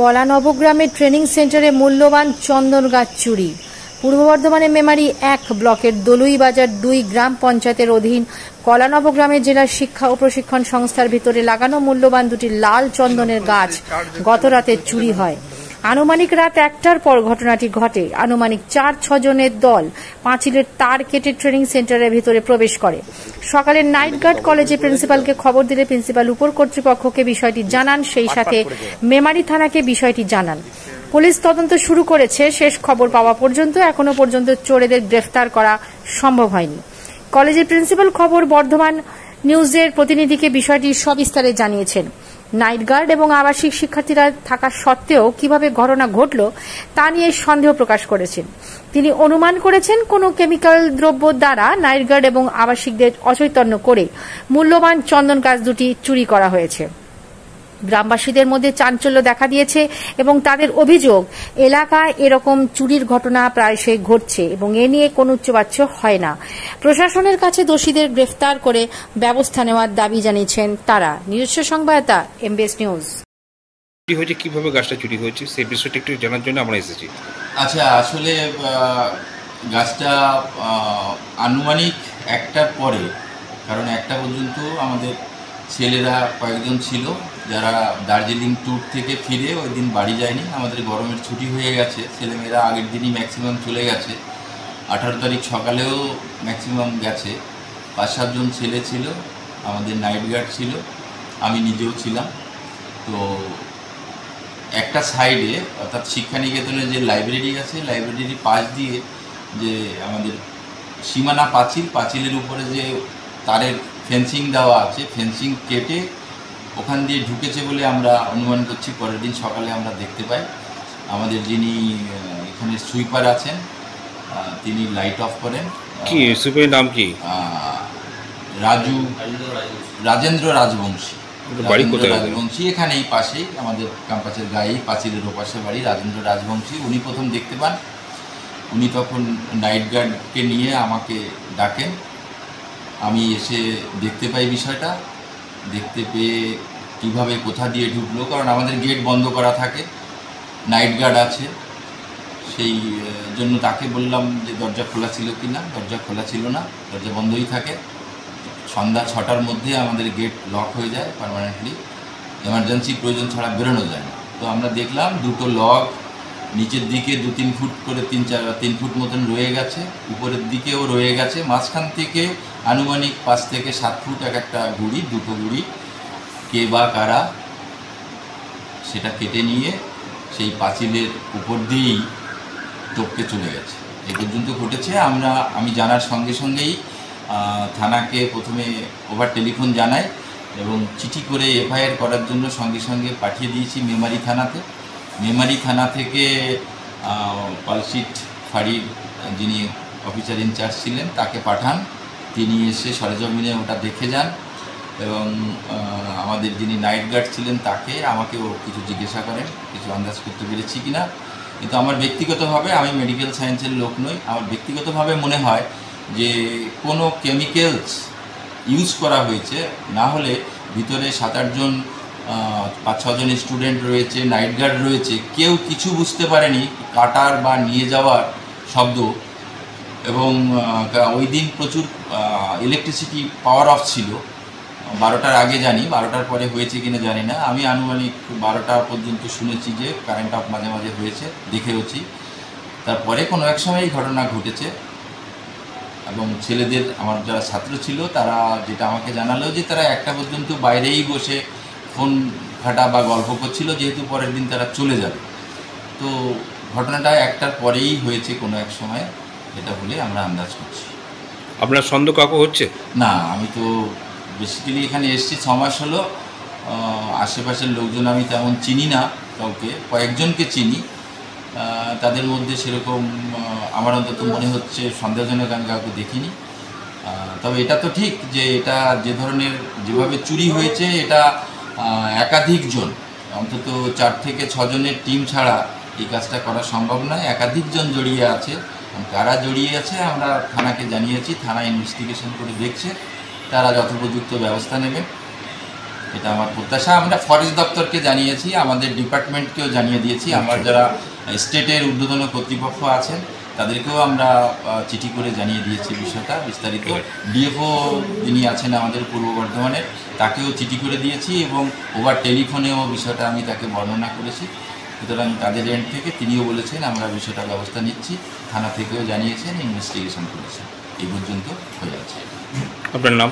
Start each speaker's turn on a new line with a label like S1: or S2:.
S1: কলা নবগ্রামের ট্রেনিং সেন্টারে মূল্যবান চন্দন গাছ চুরি। পূর্ব বর্ধমানের মেমারি 1 ব্লকের দলুইবাজার 2 গ্রাম পঞ্চায়েতের অধীন কলা নবগ্রামের জেলার শিক্ষা ও প্রশিক্ষণ সংস্থার ভিতরে লাগানো মূল্যবান দুটি লাল চন্দনের গাছ গত রাতে চুরি হয়। আনুমানিক রাত 1টার পর ঘটনাটি ঘটে। আনুমানিক 4-6 জনের দল পাঁচিলের তার কেটে ট্রেনিং সেন্টারের ভিতরে প্রবেশ করে। সকালে নাইট গার্ড কলেজে প্রিন্সিপালকে খবর দিলে প্রিন্সিপাল উপর কর্তৃপক্ষকে বিষয়টি জানান, সেই সাথে মেমারি থানাকে বিষয়টি জানান। পুলিশ তদন্ত শুরু করেছে। শেষ খবর পাওয়া পর্যন্ত এখনো পর্যন্ত চোরেদের গ্রেফতার করা সম্ভব হয়নি। কলেজের প্রিন্সিপাল খবর বর্ধমান নিউজের প্রতিনিধিকে বিষয়টি সবিস্তারে জানিয়েছেন। নাইট গার্ড এবং আবাসিক শিক্ষার্থীরা থাকা সত্ত্বেও কিভাবে ঘটনা ঘটল তা নিয়ে সন্দেহ প্রকাশ করেছেন। তিনি অনুমান করেছেন কোনো কেমিক্যাল দ্রব্য দ্বারা নাইট গার্ড এবং আবাসিকদের অচৈতন্য করে মূল্যবান চন্দন গাছ দুটি চুরি করা হয়েছে। গ্রামবাসীদের মধ্যে চাঞ্চল্য দেখা দিয়েছে এবং তাদের অভিযোগ, এলাকায় এরকম চুরির ঘটনা প্রায়শই ঘটছে এবং এ নিয়ে কোনো উচ্চবাচ্য হয় না। প্রশাসনের কাছে দোষীদের গ্রেফতার করে ব্যবস্থা নেওয়ার দাবি জানিয়েছেন তারা। নিজস্ব সংবাদদাতা এমবিএস নিউজ।
S2: কিভাবে গাছটা চুরি হয়েছে সেই বিষয়টা একটু জানার জন্য আমরা এসেছি।
S3: আচ্ছা, আসলে গাছটা আনুমানিক 1টার পরে, কারণ 1টা পর্যন্ত আমাদের ছেলেরা কয়েকজন ছিল যারা দার্জিলিং ট্যুর থেকে ফিরে ওই দিন বাড়ি যায়নি। আমাদের গরমের ছুটি হয়ে গেছে, ছেলেমেয়েরা আগের দিনই ম্যাক্সিমাম চলে গেছে। 18 তারিখ সকালেও ম্যাক্সিমাম গেছে। 5-7 জন ছেলে ছিল, আমাদের নাইট গার্ড ছিল, আমি নিজেও ছিলাম। তো একটা সাইডে, অর্থাৎ শিক্ষানিকেতনের যে লাইব্রেরি আছে, লাইব্রেরির পাশ দিয়ে যে আমাদের সীমানা পাঁচিলের উপরে যে তারের ফেন্সিং দেওয়া আছে, ফেন্সিং কেটে ওখান দিয়ে ঢুকেছে বলে আমরা অনুমান করছি। পরের দিন সকালে আমরা দেখতে পাই আমাদের যিনি এখানে সুইপার আছেন তিনি লাইট অফ করেন।
S2: কি সুইপারের নাম কি?
S3: রাজেন্দ্র রাজবংশী। রাজবংশী এখানেই পাশেই আমাদের ক্যাম্পাসের গায়েই পাঁচিলের ওপাশে বাড়ি। রাজেন্দ্র রাজবংশী উনি প্রথম দেখতে পান। উনি তখন নাইট গার্ডকে নিয়ে আমাকে ডাকেন। আমি এসে দেখতে পাই বিষয়টা। দেখতে পেয়ে কীভাবে কোথা দিয়ে ঢুকলো, কারণ আমাদের গেট বন্ধ করা থাকে, নাইট গার্ড আছে, সেই জন্য তাকে বললাম যে দরজা খোলা ছিল কি না। দরজা খোলা ছিল না, দরজা বন্ধই থাকে। সন্ধ্যা 6টার মধ্যে আমাদের গেট লক হয়ে যায় পার্মানেন্টলি, এমার্জেন্সি প্রয়োজন ছাড়া বেরোনো যায় না। তো আমরা দেখলাম দুটো লক নিচের দিকে 2-3 ফুট করে 3 ফুট মতন রয়ে গেছে, উপরের দিকেও রয়ে গেছে। মাঝখান থেকে আনুমানিক 5 থেকে 7 ফুট একটা গুড়ি, দুটো গুড়ি কে বা কারা সেটা কেটে নিয়ে সেই পাঁচিলের উপর দিয়েই টপকে চলে গেছে। এই পর্যন্ত ঘটেছে। আমি জানার সঙ্গে সঙ্গেই থানাকে প্রথমে ওভার টেলিফোন জানাই এবং চিঠি করে এফআইআর করার জন্য সঙ্গে সঙ্গে পাঠিয়ে দিয়েছি মেমারি থানাতে। মেমারি থানা থেকে পালশিট ফাঁড়ির যিনি অফিসার ইনচার্জ ছিলেন তাকে পাঠান। তিনি এসে সরেজমিনে ওটা দেখে যান এবং আমাদের যিনি নাইট গার্ড ছিলেন আমাকেও কিছু জিজ্ঞাসা করেন, কিছু আন্দাজ করতে পেরেছি কিনা। কিন্তু আমার ব্যক্তিগতভাবে, আমি মেডিকেল সায়েন্সের লোক নই, আমার ব্যক্তিগতভাবে মনে হয় যে কোনো কেমিক্যালস ইউজ করা হয়েছে। না হলে ভিতরে 7-8 জন 5-6 জন স্টুডেন্ট রয়েছে, নাইট গার্ড রয়েছে, কেউ কিছু বুঝতে পারেনি কাটার বা নিয়ে যাওয়ার শব্দ। এবং ওই দিন প্রচুর ইলেকট্রিসিটি পাওয়ার অফ ছিল। 12টার আগে জানি, 12টার পরে হয়েছে কিনা জানি না। আমি আনুমানিক 12টা পর্যন্ত শুনেছি যে কারেন্ট অফ মাঝে মাঝে হয়েছে, দেখেওছি। তারপরে কোনো এক সময় এই ঘটনা ঘটেছে এবং ছেলেদের, আমার যারা ছাত্র ছিল তারা যেটা আমাকে জানালো যে তারা 1টা পর্যন্ত বাইরেই বসে ফোন ঘাটা বা গল্প করছিল, যেহেতু পরের দিন তারা চলে যাবে। তো ঘটনাটা 1টার পরেই হয়েছে কোনো এক সময়, এটা বলে আমরা আন্দাজ করছি।
S2: আপনার সন্দেহ কাকু হচ্ছে?
S3: না, আমি তো বেসিক্যালি এখানে এসেছি 6 মাস হলো। আশেপাশের লোকজন আমি তেমন চিনি না, কাউকে কয়েকজনকে চিনি। তাদের মধ্যে সেরকম আমার অন্তত মনে হচ্ছে সন্দেহজনক আমি কাউকে দেখিনি। তবে এটা তো ঠিক যে এটা যে ধরনের যেভাবে চুরি হয়েছে, এটা একাধিক জন, অন্তত 4 থেকে 6 জনের টিম ছাড়া এই কাজটা করা সম্ভব নয়। একাধিক জন জড়িয়ে আছে। কারা জড়িয়ে আছে আমরা থানাকে জানিয়েছি, থানা ইনভেস্টিগেশন করে দেখছে, তারা যথোপযুক্ত ব্যবস্থা নেবে। এটা আমার প্রত্যাশা। আমরা ফরেস্ট দপ্তরকে জানিয়েছি, আমাদের ডিপার্টমেন্টকেও জানিয়ে দিয়েছি, আমার যারা স্টেটের ঊর্ধ্বতন কর্তৃপক্ষ আছেন তাদেরকেও আমরা চিঠি করে জানিয়ে দিয়েছি বিষয়টা বিস্তারিত। ডিএফও যিনি আছেন আমাদের পূর্ব বর্ধমানের, তাকেও চিঠি করে দিয়েছি এবং ওভার টেলিফোনেও বিষয়টা আমি তাকে বর্ণনা করেছি। সুতরাং তাদের এন্ড থেকে তিনিও বলেছেন আমরা বিষয়টা ব্যবস্থা নিচ্ছি, থানা থেকেও জানিয়েছেন, ইনভেস্টিগেশন করেছেন। এই পর্যন্ত হয়ে আছে।
S2: আপনার নাম?